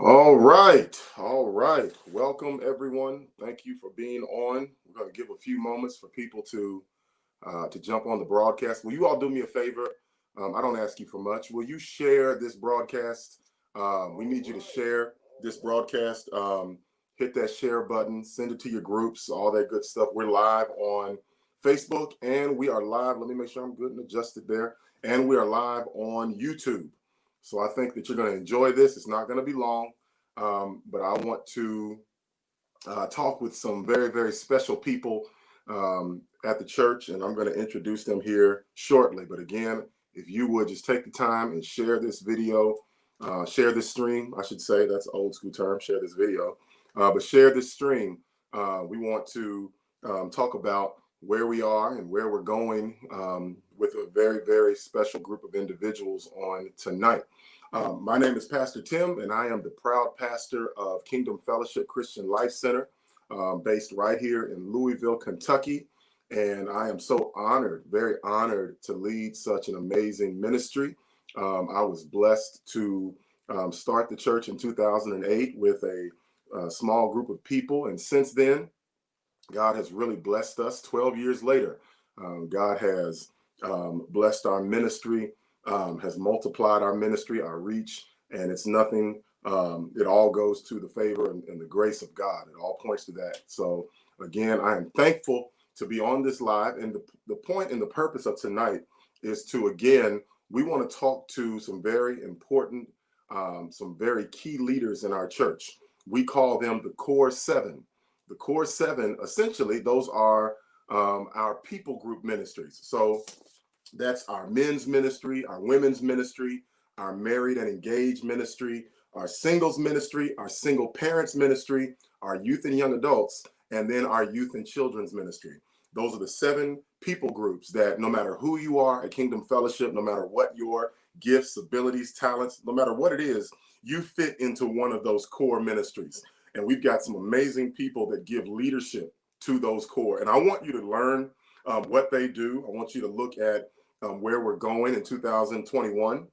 All right, all right. Welcome, everyone. Thank you for being on. We're going to give a few moments for people to jump on the broadcast. Will you all do me a favor? I don't ask you for much. Will you share this broadcast? We need you to share this broadcast. Hit that share button, send it to your groups, all that good stuff. We're live on Facebook and we are live. Let me make sure I'm good and adjusted there. And we are live on YouTube. So I think that you're going to enjoy this. It's not going to be long, but I want to talk with some very, very special people at the church, and I'm going to introduce them here shortly. But again, if you would just take the time and share this video, share this stream, I should say, that's an old school term, share this video, but share this stream. We want to talk about where we are and where we're going with a very, very special group of individuals on tonight. My name is Pastor Tim, and I am the proud pastor of Kingdom Fellowship Christian Life Center, based right here in Louisville, Kentucky. And I am so honored, very honored to lead such an amazing ministry. I was blessed to start the church in 2008 with a small group of people. And since then, God has really blessed us. 12 years later, God has blessed our ministry, has multiplied our ministry, our reach, and it's nothing. It all goes to the favor and the grace of God. It all points to that. So again, I am thankful to be on this live. And the point and the purpose of tonight is to, again, we want to talk to some very important, some very key leaders in our church. We call them the Core Seven. The Core Seven, essentially, those are our people group ministries. So that's our men's ministry, our women's ministry, our married and engaged ministry, our singles ministry, our single parents ministry, our youth and young adults, and then our youth and children's ministry. Those are the 7 people groups that no matter who you are at Kingdom Fellowship, no matter what your gifts, abilities, talents, no matter what it is, you fit into one of those core ministries. And we've got some amazing people that give leadership to those core. And I want you to learn what they do. I want you to look at where we're going in 2021.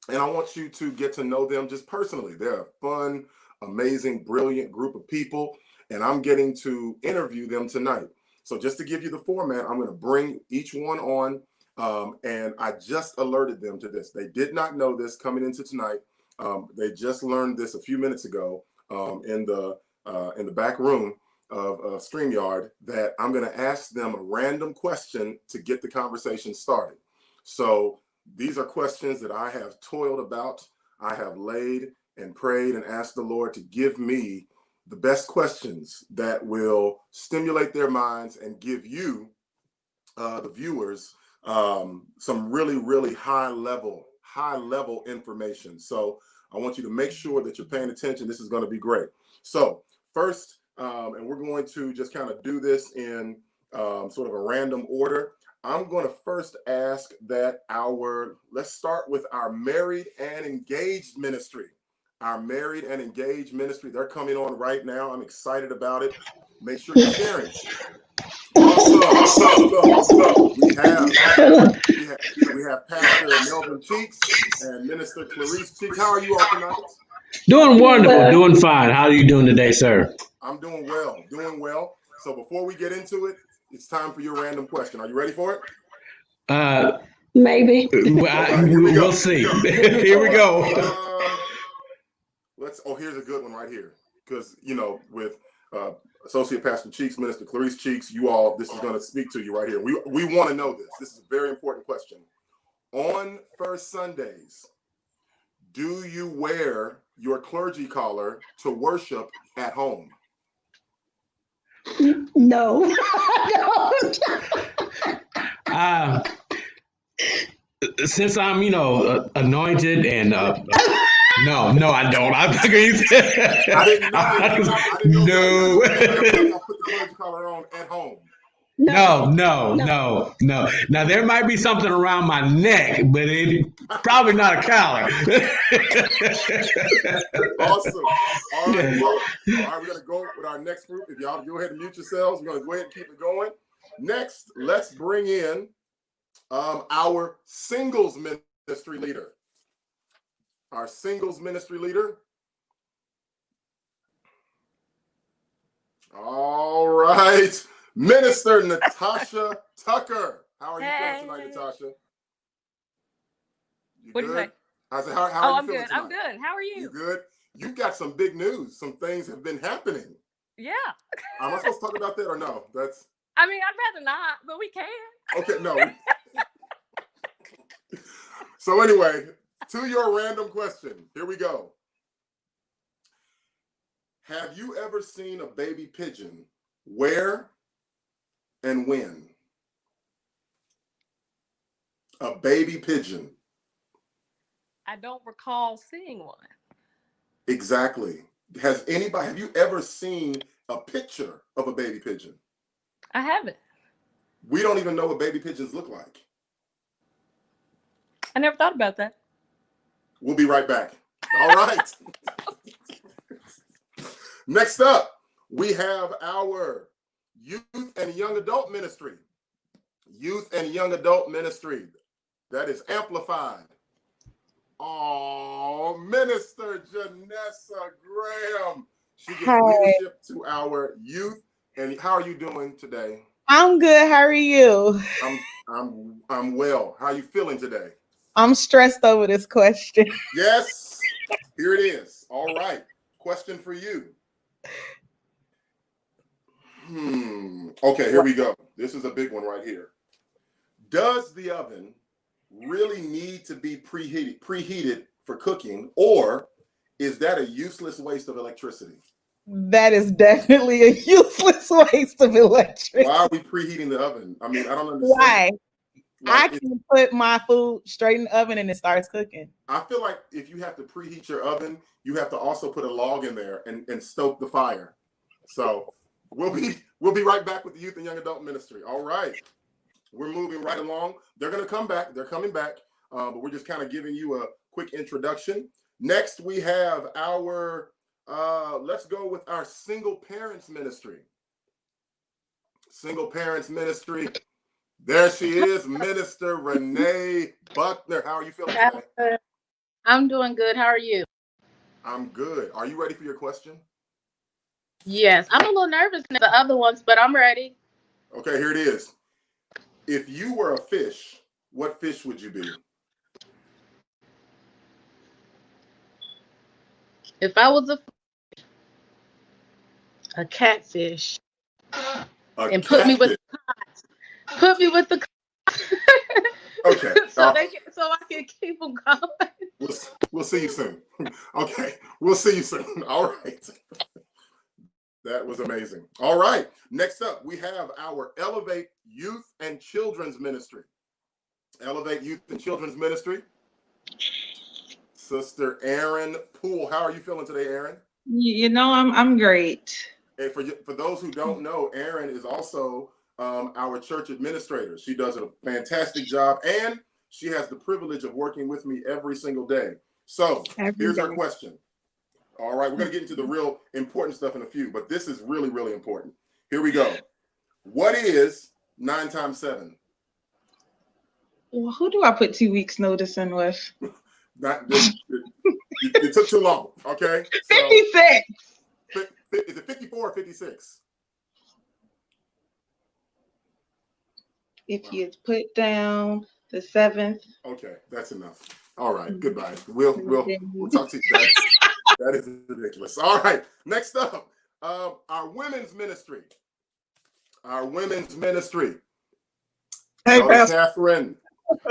And I want you to get to know them just personally. They're a fun, amazing, brilliant group of people. And I'm getting to interview them tonight. So just to give you the format, I'm going to bring each one on. And I just alerted them to this. They did not know this coming into tonight. They just learned this a few minutes ago in the back room of StreamYard, that I'm going to ask them a random question to get the conversation started. So these are questions that I have toiled about. I have laid and prayed and asked the Lord to give me the best questions that will stimulate their minds and give you, the viewers, some really, really high level information. So I want you to make sure that you're paying attention. This is going to be great. So first, and we're going to just kind of do this in sort of a random order. I'm going to first ask that let's start with our married and engaged ministry. Our married and engaged ministry, they're coming on right now. I'm excited about it. Make sure you're sharing. Awesome. We have Pastor Melvin Cheeks and Minister Clarice Cheeks. How are you all tonight? Doing wonderful, doing fine. How are you doing today, sir? I'm doing well, So before we get into it, it's time for your random question. Are you ready for it? Maybe. We'll see. Here we go. Here's a good one right here. Because, with Associate Pastor Cheeks, Minister Clarice Cheeks, this is going to speak to you right here. We want to know this. This is a very important question. On First Sundays, do you wear your clergy collar to worship at home? No. Since I'm, anointed and no, I don't. I'm not going to say. I didn't know. No. I'll put the clergy collar on at home. No. Now there might be something around my neck, but it probably not a collar. Awesome. All right, we're gonna go with our next group. If y'all go ahead and mute yourselves, we're gonna go ahead and keep it going. Next, let's bring in our singles ministry leader. Our singles ministry leader. All right. Minister Natasha Tucker. How are you feeling tonight, Natasha? You what do you say? I said, how are you I'm feeling good. tonight? I'm good. How are you? You good? You got some big news. Some things have been happening. Yeah. Am I supposed to talk about that or no? I mean, I'd rather not, but we can. Okay, no. So anyway, to your random question, here we go. Have you ever seen a baby pigeon? Where and when? A baby pigeon. I don't recall seeing one. Exactly. Have you ever seen a picture of a baby pigeon? I haven't. We don't even know what baby pigeons look like. I never thought about that. We'll be right back. All right. Next up, we have our youth and young adult ministry. Youth and young adult ministry. That is amplified. Oh, Minister Janessa Graham. She gives leadership to our youth. And how are you doing today? I'm good. How are you? I'm well. How are you feeling today? I'm stressed over this question. Yes. Here it is. All right. Question for you. Okay, here we go. This is a big one right here. Does the oven really need to be preheated for cooking, or is that a useless waste of electricity? That is definitely a useless waste of electricity. Why are we preheating the oven? I mean, I don't understand. Why? Like, I can put my food straight in the oven and it starts cooking. I feel like if you have to preheat your oven, you have to also put a log in there and stoke the fire. So we'll be right back with the youth and young adult ministry. All right. We're moving right along. They're going to come back. They're coming back. But we're just kind of giving you a quick introduction. Next, we have our, let's go with our single parents ministry. Single parents ministry. There she is, Minister Renee Buckner. How are you feeling today? I'm doing good. How are you? I'm good. Are you ready for your question? Yes. I'm a little nervous than the other ones, but I'm ready. Okay, here it is. If you were a fish, what fish would you be? If I was a catfish, and put me with the Okay. so I can keep them going. We'll see you soon. Okay, we'll see you soon. All right. That was amazing. All right. Next up, we have our Elevate Youth and Children's Ministry. Elevate Youth and Children's Ministry. Sister Erin Poole. How are you feeling today, Erin? You know, I'm great. And for those who don't know, Erin is also our church administrator. She does a fantastic job, and she has the privilege of working with me every single day. So here's her question. All right, we're going to get into the real important stuff in a few, but this is really, really important. Here we go. What is 9 times 7? Well, who do I put 2 weeks notice in with? It took too long, okay? So, 56. Is it 54 or 56? If you put down the 7th. Okay, that's enough. All right, goodbye. We'll talk to you guys. That is ridiculous. All right, next up, our women's ministry. Our women's ministry. Hey, Pastor. Catherine,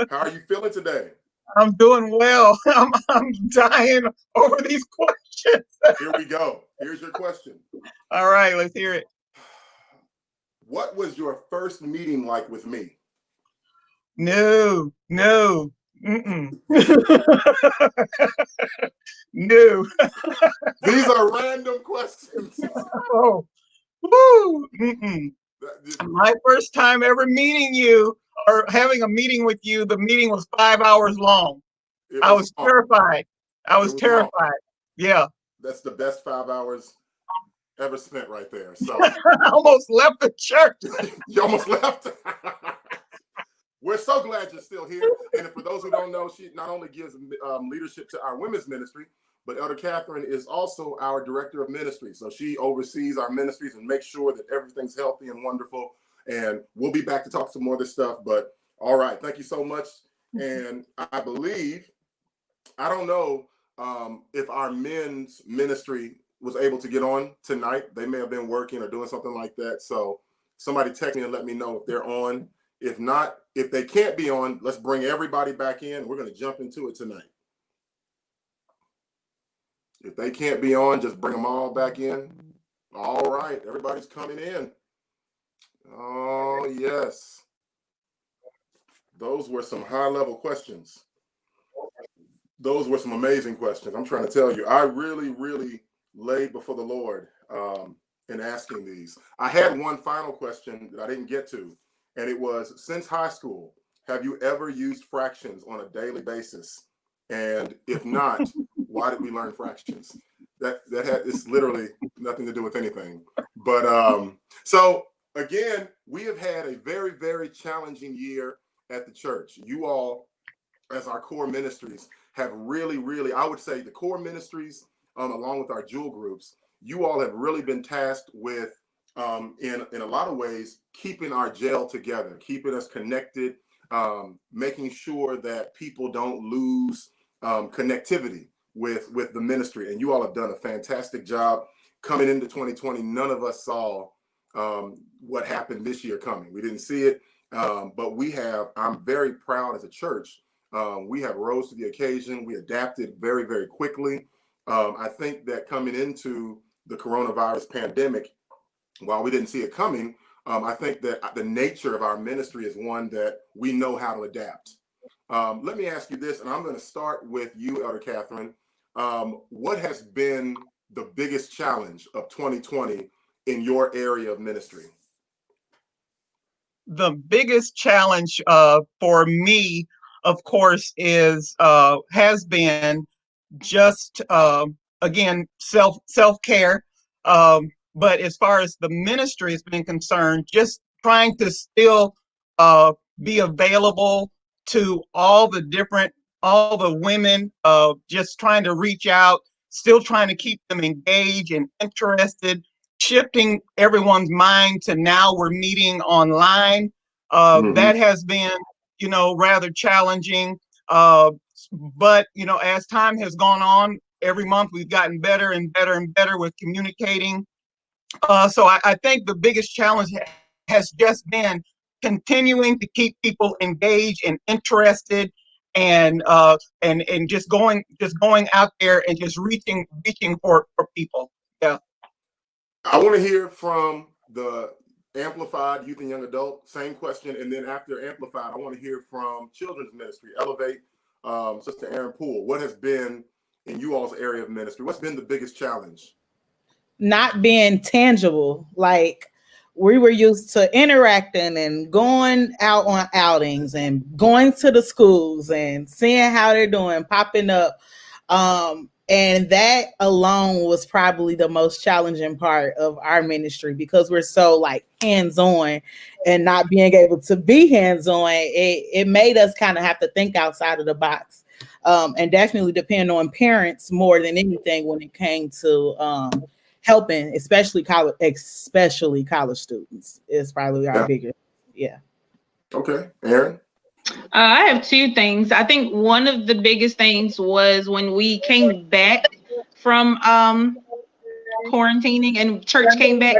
how are you feeling today? I'm doing well. I'm dying over these questions. Here we go. Here's your question. All right, let's hear it. What was your first meeting like with me? No. Mm-mm. No. These are random questions. Oh, woo. Mm-mm. My first time ever meeting you or having a meeting with you, the meeting was 5 hours long. I was terrified. I was terrified. Long. Yeah. That's the best 5 hours ever spent right there. So I almost left the church. You almost left. We're so glad you're still here. And for those who don't know, she not only gives leadership to our women's ministry, but Elder Catherine is also our director of ministry. So she oversees our ministries and makes sure that everything's healthy and wonderful. And we'll be back to talk some more of this stuff. But all right, thank you so much. And I believe, I don't know if our men's ministry was able to get on tonight. They may have been working or doing something like that. So somebody text me and let me know if they're on. If not, if they can't be on, let's bring everybody back in. We're going to jump into it tonight. If they can't be on, just bring them all back in. All right, everybody's coming in. Oh, yes. Those were some high-level questions. Those were some amazing questions. I'm trying to tell you, I really, really laid before the Lord in asking these. I had one final question that I didn't get to, and it was, since high school, have you ever used fractions on a daily basis? And if not, why did we learn fractions? That it's literally nothing to do with anything. But so again, we have had a very, very challenging year at the church. You all, as our core ministries, have really, really, I would say the core ministries, along with our jewel groups, you all have really been tasked with, in a lot of ways, keeping our jail together, keeping us connected, making sure that people don't lose connectivity with the ministry. And you all have done a fantastic job. Coming into 2020, none of us saw what happened this year coming. We didn't see it, but we have, I'm very proud as a church. We have rose to the occasion. We adapted very, very quickly. I think that coming into the coronavirus pandemic, while we didn't see it coming, I think that the nature of our ministry is one that we know how to adapt. Let me ask you this, and I'm going to start with you, Elder Catherine. What has been the biggest challenge of 2020 in your area of ministry? The biggest challenge for me, of course, is has been just again self-care. But as far as the ministry has been concerned, just trying to still be available to all the women, just trying to reach out, still trying to keep them engaged and interested, shifting everyone's mind to now we're meeting online. That has been, rather challenging. But, as time has gone on, every month we've gotten better and better and better with communicating. So I think the biggest challenge has just been continuing to keep people engaged and interested, and just going out there and just reaching for people. Yeah. I want to hear from the Amplified Youth and Young Adult, same question. And then after Amplified, I want to hear from Children's Ministry, Elevate, Sister Erin Poole. What has been in you all's area of ministry? What's been the biggest challenge? Not being tangible. Like, we were used to interacting and going out on outings and going to the schools and seeing how they're doing, popping up. And that alone was probably the most challenging part of our ministry, because we're so like hands-on, and not being able to be hands-on, it made us kind of have to think outside of the box, and definitely depend on parents more than anything when it came to helping, especially college students is probably our biggest. Yeah. Okay, Erin. I have two things. I think one of the biggest things was when we came back from quarantining and church came back.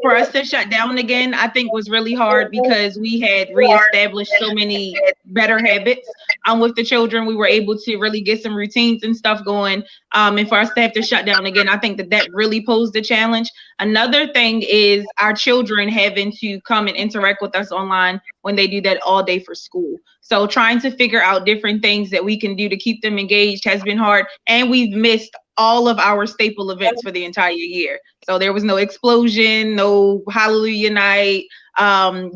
For us to shut down again, I think was really hard, because we had reestablished so many better habits with the children. We were able to really get some routines and stuff going. And for us to have to shut down again, I think that really posed a challenge. Another thing is our children having to come and interact with us online when they do that all day for school. So trying to figure out different things that we can do to keep them engaged has been hard. And we've missed all of our staple events for the entire year. So there was no explosion, no Hallelujah night,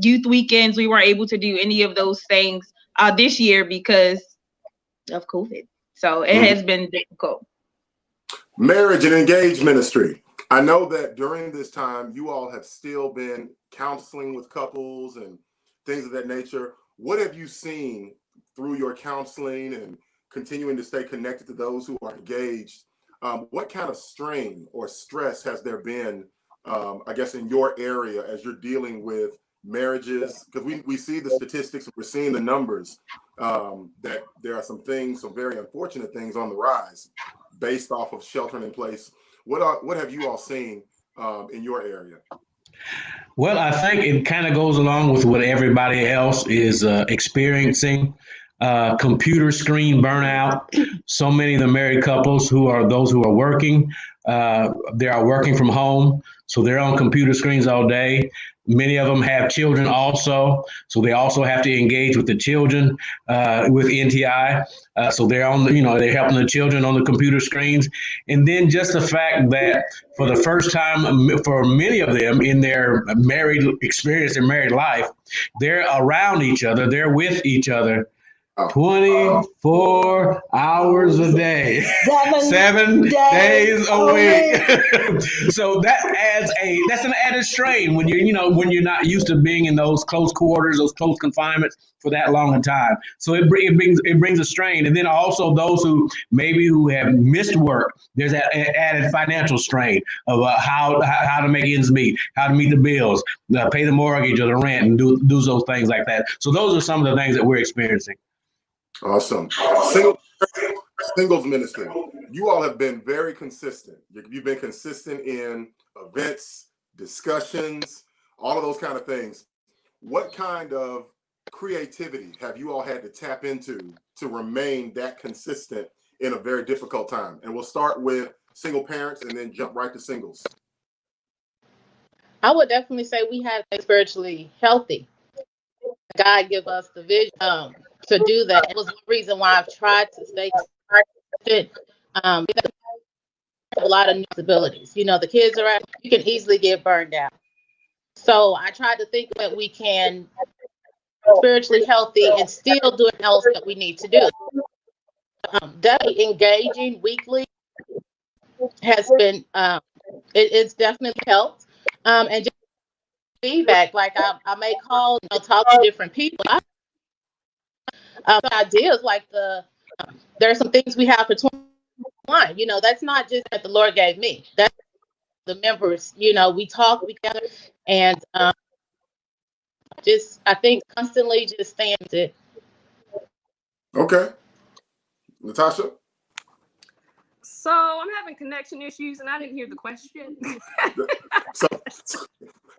youth weekends. We weren't able to do any of those things this year because of COVID. So it has been difficult. Marriage and engaged ministry. I know that during this time, you all have still been counseling with couples and things of that nature. What have you seen through your counseling and continuing to stay connected to those who are engaged? what kind of strain or stress has there been, I guess, in your area as you're dealing with marriages? Because we see the statistics, we're seeing the numbers, that there are some very unfortunate things on the rise based off of sheltering in place. What have you all seen in your area? Well, I think it kind of goes along with what everybody else is experiencing. Computer screen burnout. So many of the married couples who are working, they are working from home. So they're on computer screens all day. Many of them have children also. So they also have to engage with the children with NTI. So they're they're helping the children on the computer screens. And then just the fact that for the first time for many of them in their married experience, their married life, they're around each other, they're with each other 24 hours a day, 7 days a week. So that's an added strain when you're not used to being in those close quarters, those close confinements for that long a time. So it brings a strain. And then also those who have missed work, there's that added financial strain of how to make ends meet, how to meet the bills, pay the mortgage or the rent, and do those things like that. So those are some of the things that we're experiencing. Awesome. Singles ministry. You all have been very consistent. You've been consistent in events, discussions, all of those kind of things. What kind of creativity have you all had to tap into to remain that consistent in a very difficult time? And we'll start with single parents and then jump right to singles. I would definitely say we have to be spiritually healthy. God give us the vision to do that. It was one reason why I've tried to stay fit. A lot of disabilities. The kids are out, you can easily get burned out. So I tried to think that we can spiritually healthy and still do what else that we need to do. Definitely engaging weekly has been it's definitely helped. And just feedback, like I may call, talk to different people. Ideas like there are some things we have for 21. That's not just that the Lord gave me. That's the members. We talk together, and I think constantly just staying with it. Okay, Natasha. So I'm having connection issues, and I didn't hear the question.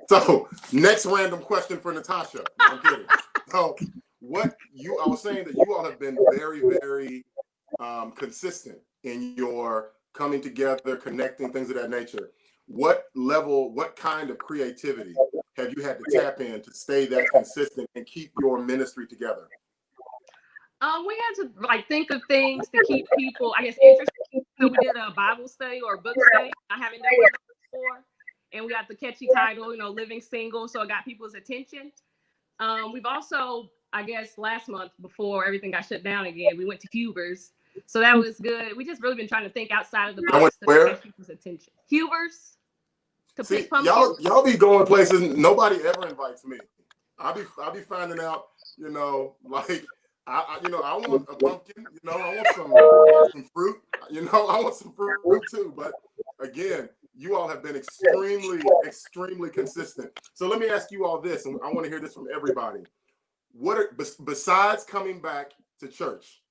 So next random question for Natasha. I'm kidding. So I was saying that you all have been very, very consistent in your coming together, connecting, things of that nature. What kind of creativity have you had to tap in to stay that consistent and keep your ministry together? We had to think of things to keep people, I guess, interested. So we did a Bible study or a book study. I haven't done one before. And we got the catchy title, Living Single. So it got people's attention. We've also, I guess, last month before everything got shut down again, we went to Huber's. So that was good. We just really been trying to think outside of the box to catch people's attention. Huber's. See, y'all be going places nobody ever invites me. I'll be finding out, I want a pumpkin, I want some fruit, I want some fruit too. But again, you all have been extremely, extremely consistent. So let me ask you all this, and I want to hear this from everybody. Besides coming back to church,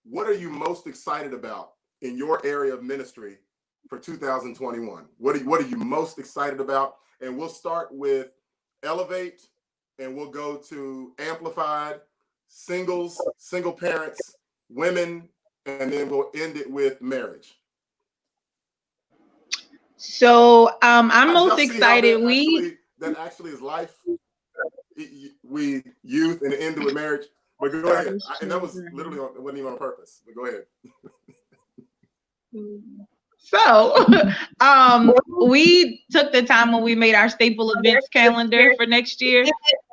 what are you most excited about in your area of ministry for 2021? What are you most excited about? And we'll start with Elevate, and we'll go to Amplified, singles, single parents, women, and then we'll end it with marriage. So I'm most excited. That actually is life. We youth and end it with marriage. But go ahead. And that was literally it wasn't even on purpose. But go ahead. So we took the time when we made our staple events calendar for next year.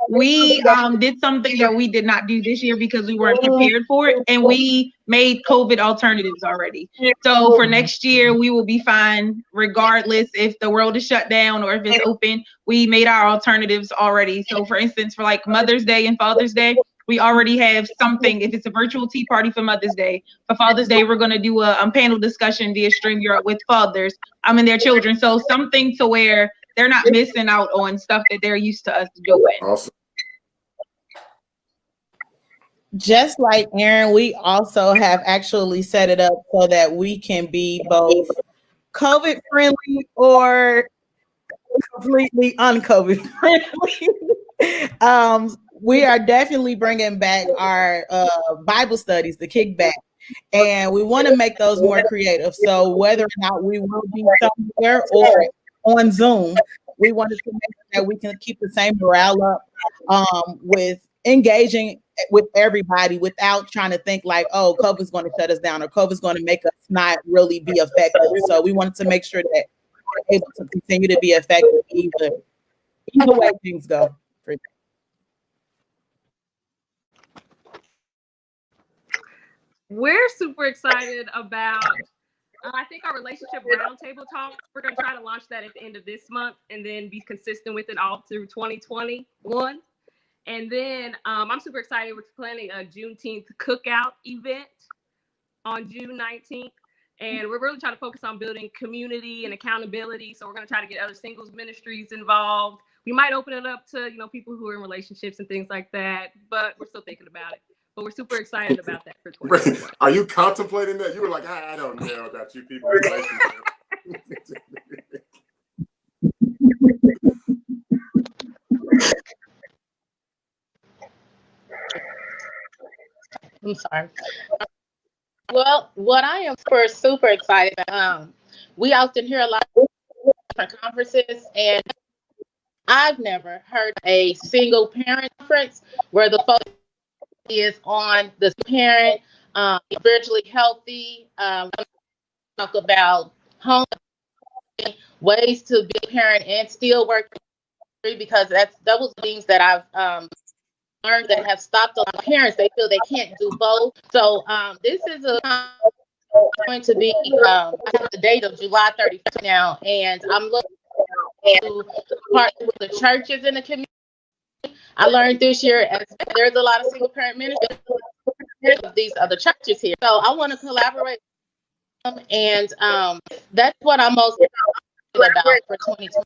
We did something that we did not do this year because we weren't prepared for it, and we made COVID alternatives already. So for next year, we will be fine regardless if the world is shut down or if it's open. We made our alternatives already. So for instance, for like Mother's Day and Father's Day, We already have something. If it's a virtual tea party for Mother's Day, for Father's Day, we're going to do a panel discussion via StreamYard with fathers and their children. So something to where they're not missing out on stuff that they're used to us doing. Awesome. Just like Aaron, we also have actually set it up so that we can be both COVID friendly or completely un-COVID friendly. We are definitely bringing back our Bible studies, the kickback, and we want to make those more creative. So whether or not we will be somewhere or on Zoom, we wanted to make sure that we can keep the same morale up with engaging with everybody without trying to think like, oh, COVID's going to shut us down or COVID's going to make us not really be effective. So we wanted to make sure that we're able to continue to be effective either way things go. We're super excited about, I think, our relationship roundtable talk. We're going to try to launch that at the end of this month and then be consistent with it all through 2021. And then I'm super excited. We're planning a Juneteenth cookout event on June 19th. And we're really trying to focus on building community and accountability. So we're going to try to get other singles ministries involved. We might open it up to, people who are in relationships and things like that, but we're still thinking about it. But we're super excited about that for 2021. Are you contemplating that? You were like, I don't know about you people in relationships. I'm sorry. Well, what I am super excited about, we often hear a lot of different conferences, and I've never heard a single parent conference where the focus is on the parent, spiritually healthy, talk about home, ways to be a parent and still work, because those things that I've learned that have stopped a lot of parents. They feel they can't do both. So this is going to be I have the date of July 31st now, and I'm looking to partner with the churches in the community. I learned this year there's a lot of single parent ministries of these other churches here. So I want to collaborate with them, and that's what I'm most excited about for 2020.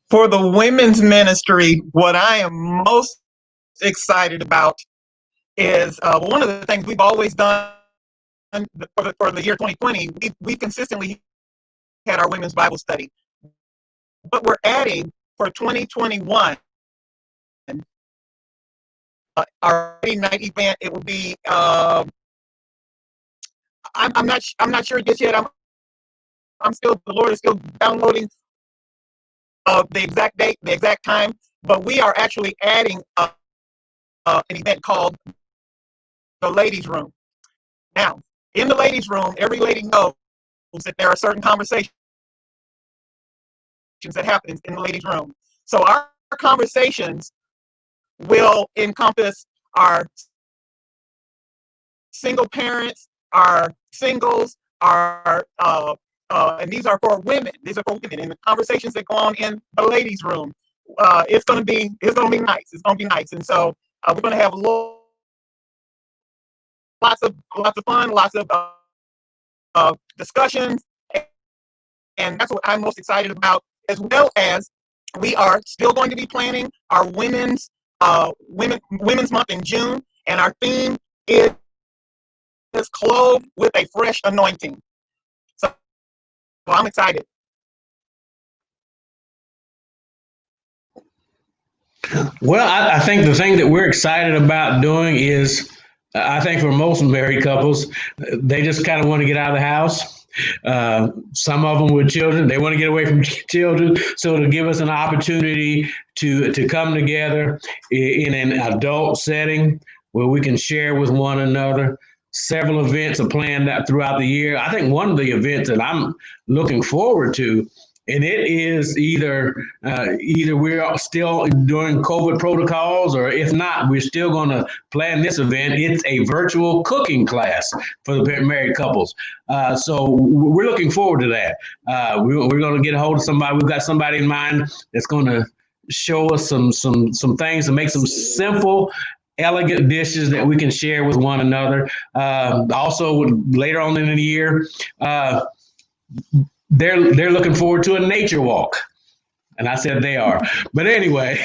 For the women's ministry, what I am most excited about is one of the things we've always done for the year 2020. We consistently had our women's Bible study, but we're adding for 2021 our night event. It will be I'm not sure just yet. The Lord is still downloading the exact date, the exact time, but we are actually adding an event called the Ladies' Room. Now, in the Ladies' Room, every lady knows that there are certain conversations that happen in the Ladies' Room. So our conversations will encompass our single parents, our singles, our and these are for women. These are for women. And the conversations that go on in the Ladies' Room, it's gonna be nice. It's gonna be nice. And so we're gonna have lots of fun, lots of discussions, and that's what I'm most excited about. As well as we are still going to be planning our Women's Month in June, and our theme is clothed with a fresh anointing. So I'm excited. Well, I think the thing that we're excited about doing is, I think for most married couples, they just kind of want to get out of the house. Some of them with children, they want to get away from children. So to give us an opportunity to come together in an adult setting where we can share with one another. Several events are planned out throughout the year. I think one of the events that I'm looking forward to And it is either we're still doing COVID protocols, or if not, we're still going to plan this event. It's a virtual cooking class for the married couples. So we're looking forward to that. We're going to get a hold of somebody. We've got somebody in mind that's going to show us some things to make some simple, elegant dishes that we can share with one another. Also, later on in the year, they're looking forward to a nature walk. And I said they are. But anyway,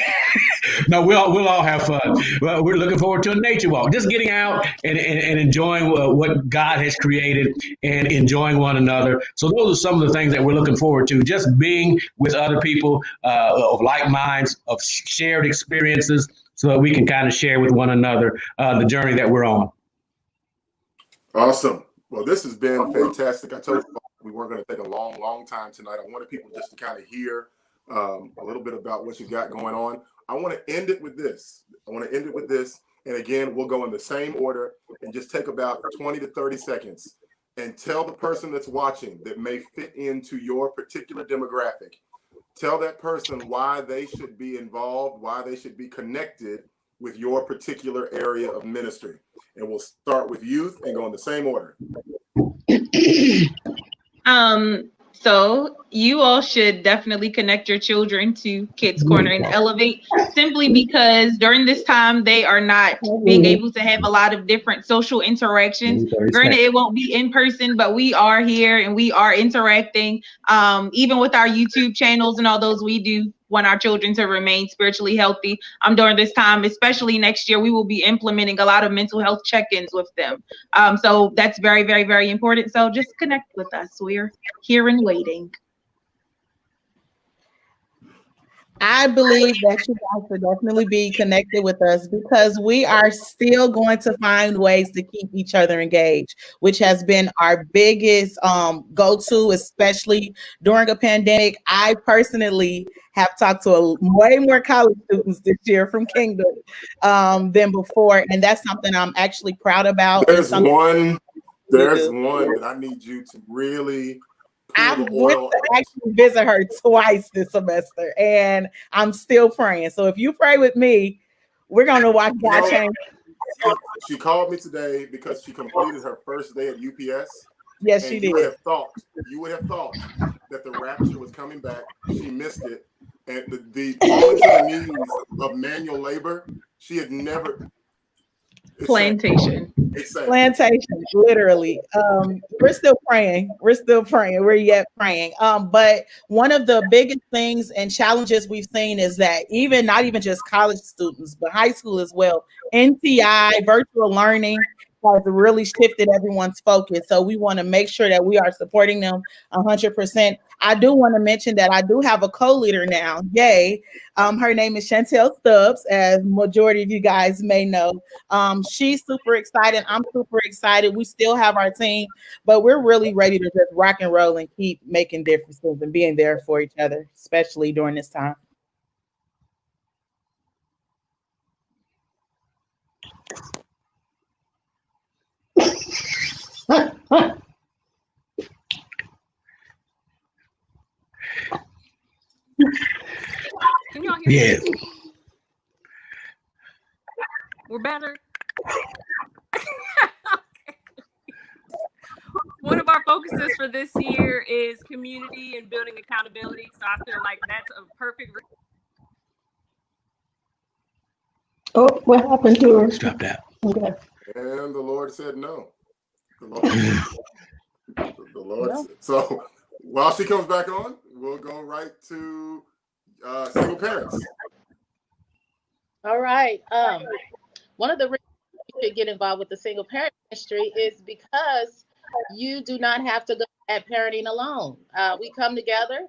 no, we'll all have fun. Well, we're looking forward to a nature walk, just getting out and enjoying what God has created and enjoying one another. So those are some of the things that we're looking forward to, just being with other people of like minds, of shared experiences, so that we can kind of share with one another the journey that we're on. Awesome. Well, this has been fantastic. I told you we weren't going to take a long time tonight. I wanted people just to kind of hear a little bit about what you got going on. I want to end it with this. And again, we'll go in the same order and just take about 20 to 30 seconds and tell the person that's watching that may fit into your particular demographic. Tell that person why they should be involved, why they should be connected with your particular area of ministry. And we'll start with youth and go in the same order. So you all should definitely connect your children to Kids Corner and Elevate, simply because during this time they are not being able to have a lot of different social interactions. Granted, it won't be in person, but we are here and we are interacting. Even with our YouTube channels and all those, we do want our children to remain spiritually healthy. During this time, especially next year, we will be implementing a lot of mental health check-ins with them. So that's very, very, very important. So just connect with us. We're here and waiting. I believe that you guys should definitely be connected with us, because we are still going to find ways to keep each other engaged, which has been our biggest go-to, especially during a pandemic. I personally have talked to way more college students this year from Kingdom than before, and that's something I'm actually proud about. There's one that I need you to really. I went to actually visit her twice this semester, and I'm still praying. So if you pray with me, we're going to watch God change. She called me today because she completed her first day at UPS. Yes, she did. You would have thought that the rapture was coming back. She missed it. And the falling to the knees of manual labor, she had never. Plantation, literally. We're still praying. We're yet praying. But one of the biggest things and challenges we've seen is that not even just college students, but high school as well, NTI, virtual learning, has really shifted everyone's focus. So we want to make sure that we are supporting them 100%. I do want to mention that I do have a co-leader now. Yay. Her name is Chantel Stubbs, as majority of you guys may know. She's super excited. I'm super excited. We still have our team, but we're really ready to just rock and roll and keep making differences and being there for each other, especially during this time. Can y'all hear me? We're better. Okay. One of our focuses for this year is community and building accountability. So I feel like that's a perfect. Oh, what happened to her? Dropped out. Okay. And the Lord said no. The Lord said. So while she comes back on, we'll go right to single parents. All right. One of the reasons you should get involved with the single parent ministry is because you do not have to go at parenting alone. We come together,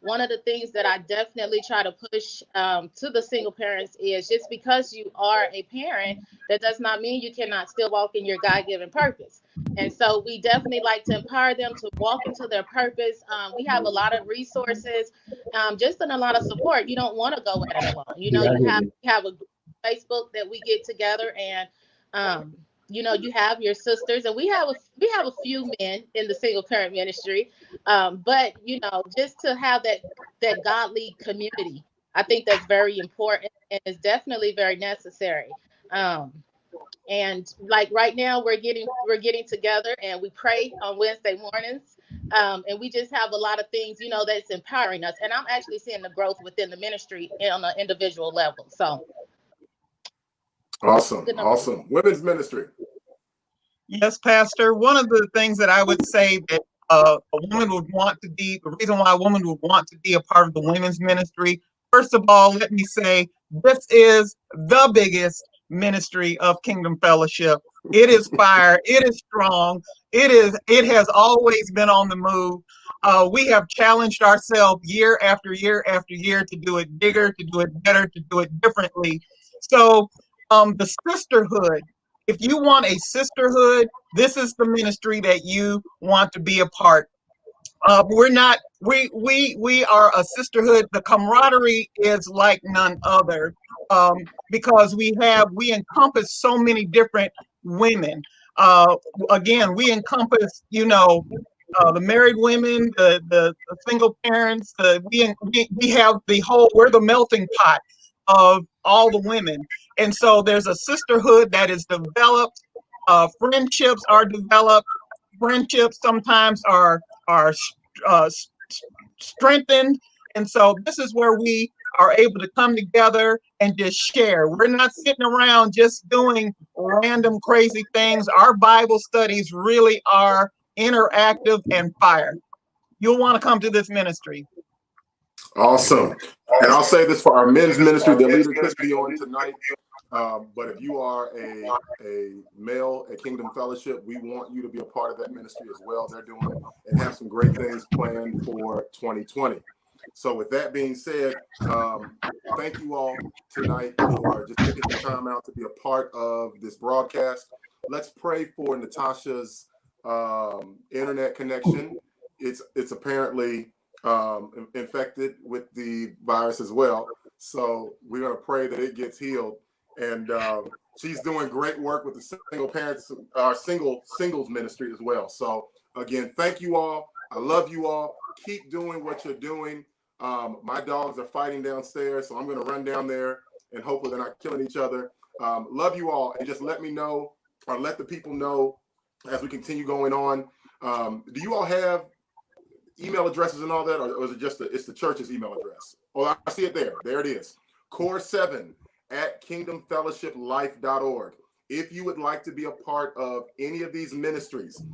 one of the things that I definitely try to push to the single parents is just because you are a parent, that does not mean you cannot still walk in your God-given purpose. And so we definitely like to empower them to walk into their purpose. We have a lot of resources, just and a lot of support. You don't want to go at it alone. You have a Facebook that we get together and you have your sisters, and we have a few men in the single parent ministry, but just to have that godly community, I think that's very important and is definitely very necessary. And like right now, we're getting together and we pray on Wednesday mornings, and we just have a lot of things that's empowering us. And I'm actually seeing the growth within the ministry on an individual level. So awesome. Women's ministry. Yes, Pastor. One of the things that I would say that a woman would want to be, the reason why a woman would want to be a part of the women's ministry, first of all, let me say, this is the biggest ministry of Kingdom Fellowship. It is fire. It is strong. It has always been on the move. We have challenged ourselves year after year after year to do it bigger, to do it better, to do it differently. So the sisterhood, if you want a sisterhood, this is the ministry that you want to be a part. We are a sisterhood. The camaraderie is like none other, because we encompass so many different women. Again, we encompass, the married women, the single parents. We have we're the melting pot of all the women. And so there's a sisterhood that is developed. Friendships are developed. Friendships sometimes are strengthened. And so this is where we are able to come together and just share. We're not sitting around just doing random crazy things. Our Bible studies really are interactive and fire. You'll want to come to this ministry. Awesome. And I'll say this for our men's ministry, the leader could be on tonight. But if you are a male at Kingdom Fellowship, we want you to be a part of that ministry as well. They're doing and have some great things planned for 2020. So with that being said, thank you all tonight for just taking the time out to be a part of this broadcast. Let's pray for Natasha's internet connection. It's apparently infected with the virus as well. So we're going to pray that it gets healed. And she's doing great work with the single parents, our singles ministry as well. So again, thank you all. I love you all. Keep doing what you're doing. My dogs are fighting downstairs, so I'm going to run down there and hopefully they're not killing each other. Love you all, and just let me know, or let the people know as we continue going on. Do you all have email addresses and all that, or is it just it's the church's email address? Oh, I see it there. There it is. core7@kingdomfellowshiplife.org. If you would like to be a part of any of these ministries,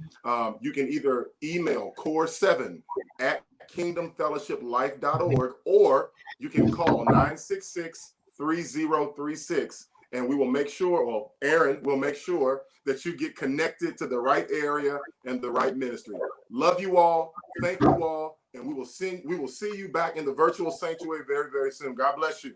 you can either email core7@kingdomfellowshiplife.org, or you can call 966-3036, and we will make sure, or Aaron will make sure, that you get connected to the right area and the right ministry. Love you all. Thank you all. And we will see you back in the virtual sanctuary very, very soon. God bless you.